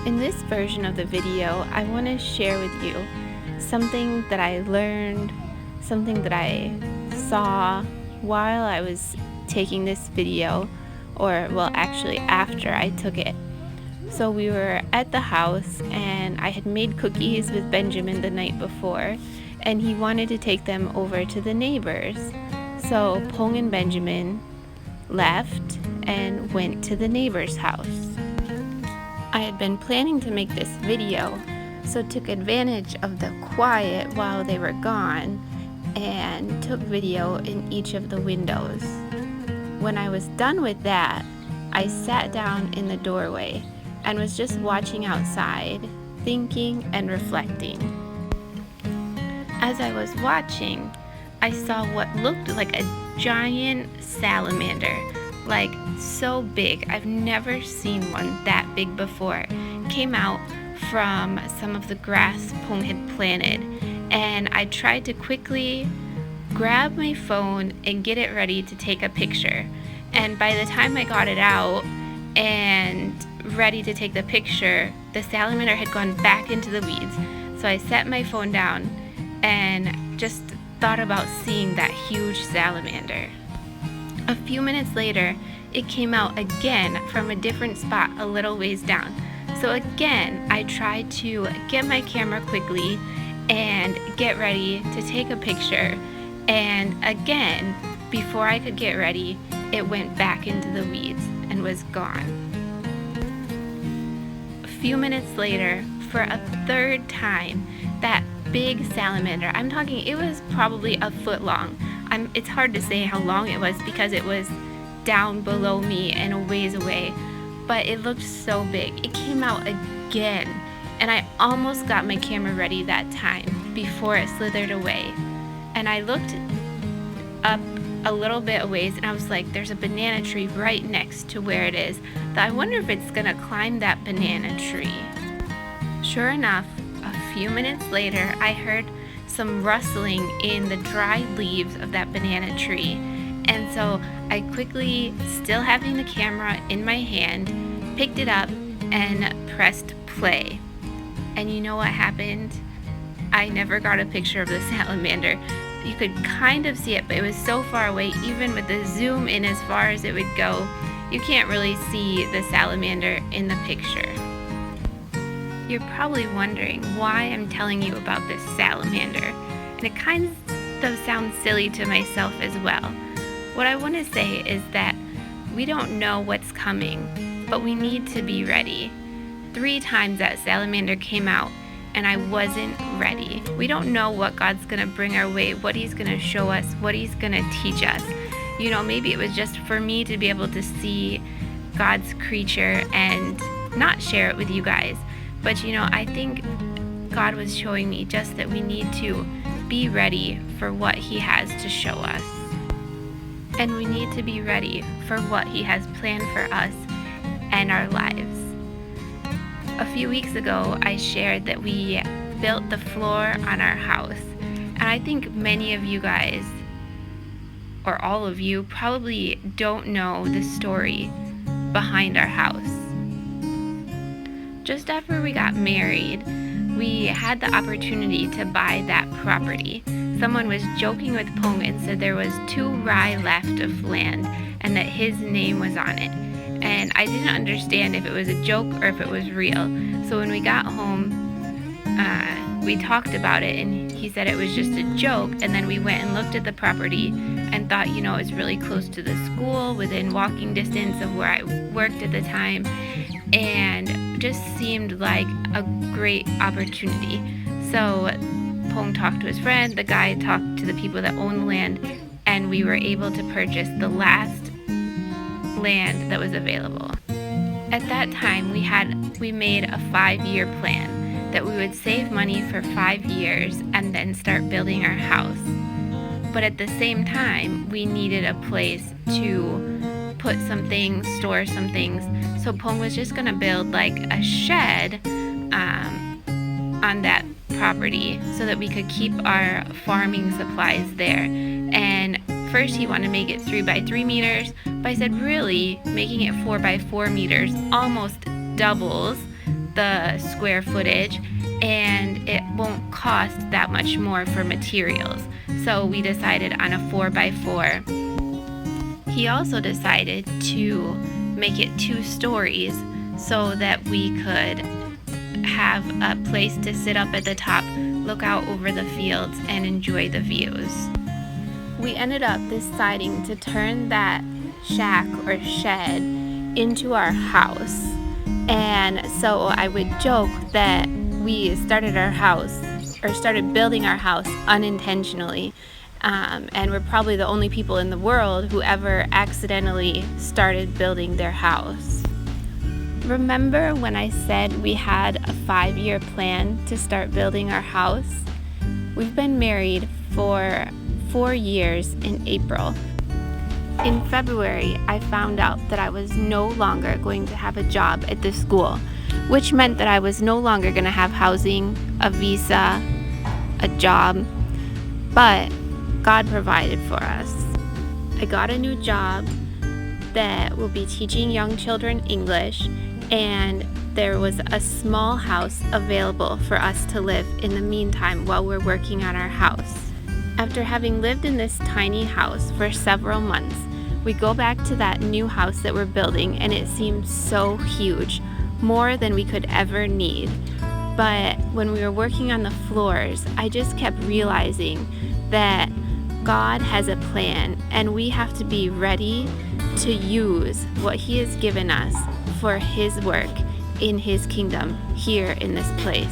In this version of the video, I want to share with you something that I learned, something that I saw while I was taking this video, actually after I took it. So we were at the house and I had made cookies with Benjamin the night before, and he wanted to take them over to the neighbors. So Pong and Benjamin left and went to the neighbor's house. I had been planning to make this video, so took advantage of the quiet while they were gone and took video in each of the windows. When I was done with that, I sat down in the doorway and was just watching outside, thinking and reflecting. As I was watching, I saw what looked like a giant salamander, like so big. I've never seen one that big before. Came out from some of the grass Pong had planted, and I tried to quickly grab my phone and get it ready to take a picture. And by the time I got it out and ready to take the picture, the salamander had gone back into the weeds. So I set my phone down and just thought about seeing that huge salamander. A few minutes later, it came out again from a different spot a little ways down. So again, I tried to get my camera quickly and get ready to take a picture. And again, before I could get ready, it went back into the weeds and was gone. A few minutes later, for a third time, that big salamander, I'm talking, it was probably a foot long. It's hard to say how long it was because it was down below me and a ways away, but it looked so big. It came out again, and I almost got my camera ready that time before it slithered away. And I looked up a little bit a ways, and I was like, there's a banana tree right next to where it is. I wonder if it's gonna climb that banana tree. Sure enough, a few minutes later, I heard some rustling in the dried leaves of that banana tree. And so I quickly, still having the camera in my hand, picked it up and pressed play. And you know what happened? I never got a picture of the salamander. You could kind of see it, but it was so far away, even with the zoom in as far as it would go, you can't really see the salamander in the picture. You're probably wondering why I'm telling you about this salamander, and it kind of sounds silly to myself as well. What I want to say is that we don't know what's coming, but we need to be ready. 3 times that salamander came out, and I wasn't ready. We don't know what God's going to bring our way, what He's going to show us, what He's going to teach us. You know, maybe it was just for me to be able to see God's creature and not share it with you guys. But you know, I think God was showing me just that we need to be ready for what He has to show us. And we need to be ready for what He has planned for us and our lives. A few weeks ago, I shared that we built the floor on our house. And I think many of you guys, or all of you, probably don't know the story behind our house. Just after we got married, we had the opportunity to buy that property. Someone was joking with Pong and said there was 2 rai left of land and that his name was on it. And I didn't understand if it was a joke or if it was real. So when we got home, we talked about it, and he said it was just a joke. And then we went and looked at the property and thought, you know, it's really close to the school, within walking distance of where I worked at the time, and just seemed like a great opportunity. So Pong talked to his friend, the guy talked to the people that own the land, and we were able to purchase the last land that was available. At that time, we made a 5-year plan that we would save money for 5 years and then start building our house. But at the same time, we needed a place to put some things, store some things. So Pong was just gonna build like a shed on that property so that we could keep our farming supplies there. And first he wanted to make it 3 by 3 meters, but I said really making it 4 by 4 meters almost doubles the square footage, and it won't cost that much more for materials. So we decided on a 4x4. He also decided to make it 2 stories so that we could have a place to sit up at the top, look out over the fields, and enjoy the views. We ended up deciding to turn that shack or shed into our house. And so I would joke that we started building our house unintentionally. And we're probably the only people in the world who ever accidentally started building their house. Remember when I said we had a 5-year plan to start building our house? We've been married for 4 years in April. In February, I found out that I was no longer going to have a job at the school, which meant that I was no longer going to have housing, a visa, a job, but God provided for us. I got a new job that will be teaching young children English, and there was a small house available for us to live in the meantime while we're working on our house. After having lived in this tiny house for several months, we go back to that new house that we're building, and it seems so huge, more than we could ever need. But when we were working on the floors, I just kept realizing that God has a plan, and we have to be ready to use what He has given us for His work in His kingdom here in this place.